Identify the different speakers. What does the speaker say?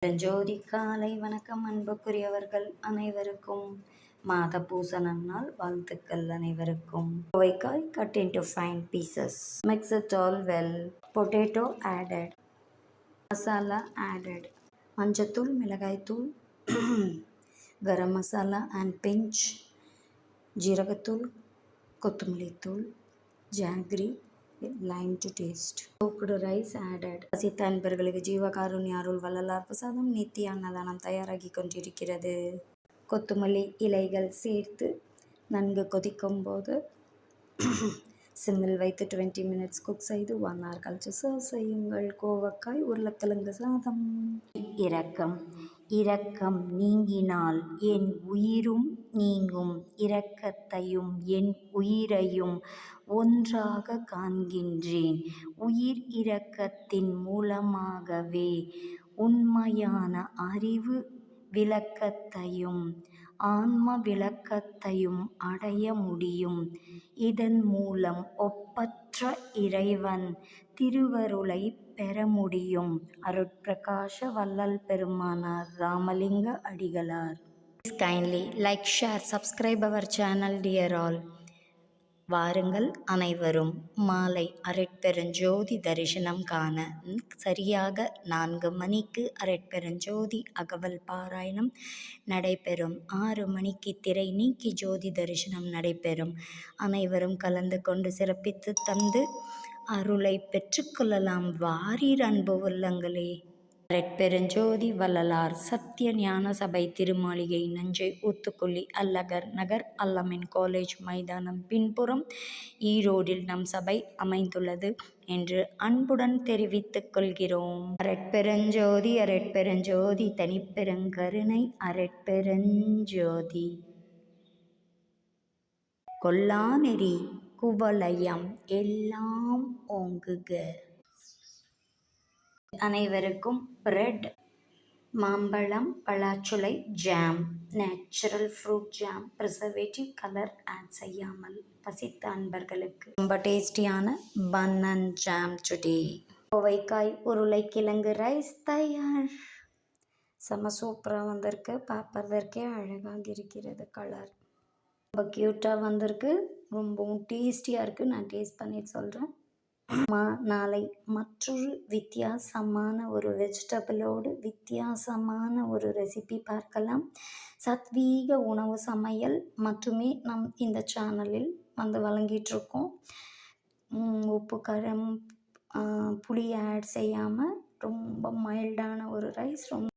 Speaker 1: ஜோதி காலை வணக்கம் அன்புக்குரியவர்கள் அனைவருக்கும் மாத பூச நன்னாள் வாழ்த்துக்கள் அனைவருக்கும். கோவைக்காய் cut into fine pieces. Mix it all well. Potato added. Masala added. மஞ்சத்தூள், மிளகாய்த்தூள், கரம் மசாலா and pinch, ஜீரகத்தூள், கொத்தமல்லித்தூள், jaggery, lime to taste. Cooked rice added. பசித்த அன்பர்களுக்கு ஜீவகாருண்ய அருள் வள்ளலார் பிரசாதம் நித்திய அன்னதானம் தயாராகி கொண்டிருக்கிறது. கொத்தமல்லி இலைகள் சேர்த்து நன்கு கொதிக்கும் போது சிம்மில் வைத்து 20 minutes குக் செய்து 1 hour கழிச்சு சர்வ் செய்யுங்கள். கோவக்காய் உருளைக்கிழங்கு சாதம். இரக்கம் இரக்கம் நீங்கினால் என் உயிரும் நீங்கும். இரக்கத்தையும் என் உயிரையும் ஒன்றாக காண்கின்றேன். உயிர் இரக்கத்தின் மூலமாகவே உண்மையான அறிவு விளக்கத்தையும் ஆன்ம விளக்கத்தையும் அடைய முடியும். இதன் மூலம் ஒப்பற்ற இறைவன் திருவருளை பெற முடியும். அருட்பிரகாச வள்ளல் பெருமானார் ராமலிங்க அடிகளார். Please kindly like, share, subscribe our channel dear all. வாருங்கள் அனைவரும் மாலை அருட்பெருஞ்சோதி தரிசனம் காண. சரியாக 4 மணிக்கு அருட்பெருஞ்சோதி அகவல் பாராயணம் நடைபெறும். 6 மணிக்கு திரை நீக்கி ஜோதி தரிசனம் நடைபெறும். அனைவரும் கலந்து கொண்டு சிறப்பித்து தந்து அருளை பெற்றுக்கொள்ளலாம். வாரீர் அன்பு உள்ளங்களே. அருட்பெருஞ்சோதி வள்ளலார் சத்திய ஞான சபை திருமாளிகை நஞ்சை ஊத்துக்குளி அல்லகர் நகர் அல்லமின் காலேஜ் மைதானம் பின்புறம் ஈரோடில் நம் சபை அமைந்துள்ளது என்று அன்புடன் தெரிவித்துக் கொள்கிறோம். அருட்பெருஞ்சோதி அருட்பெருஞ்சோதி தனிப்பெருங்கருணை அருட்பெருஞ்சோதி. கொல்லாநெறி குவலயம் எல்லாம் ஓங்குக. அனைவருக்கும் பிரெட், மாம்பழம், பலாச்சுளை jam, natural fruit jam, preservative colour add செய்யாமல் பசித்த அன்பர்களுக்கு ரொம்ப டேஸ்டியான பன் அண்ட் ஜாம் டுடே. கோவைக்காய் உருளைக்கிழங்கு ரைஸ் தயார். செம சூப்பராக வந்திருக்கு. பார்ப்பதற்கே அழகாக இருக்கிறது. கலர் ரொம்ப க்யூட்டாக வந்திருக்கு. ரொம்பவும் டேஸ்டியாக இருக்குது. நான் டேஸ்ட் பண்ணிட்டு சொல்கிறேன். நாளை மற்றொரு வித்தியாசமான ஒரு வெஜிடபிளோடு வித்தியாசமான ஒரு ரெசிபி பார்க்கலாம். சத்வீக உணவு சமையல் மட்டுமே நம் இந்த சேனலில் வந்து வழங்கிட்டுருக்கோம். உப்பு காரம் புளி ஆட் செய்யாமல் ரொம்ப மைல்டான ஒரு ரைஸ். ரொம்ப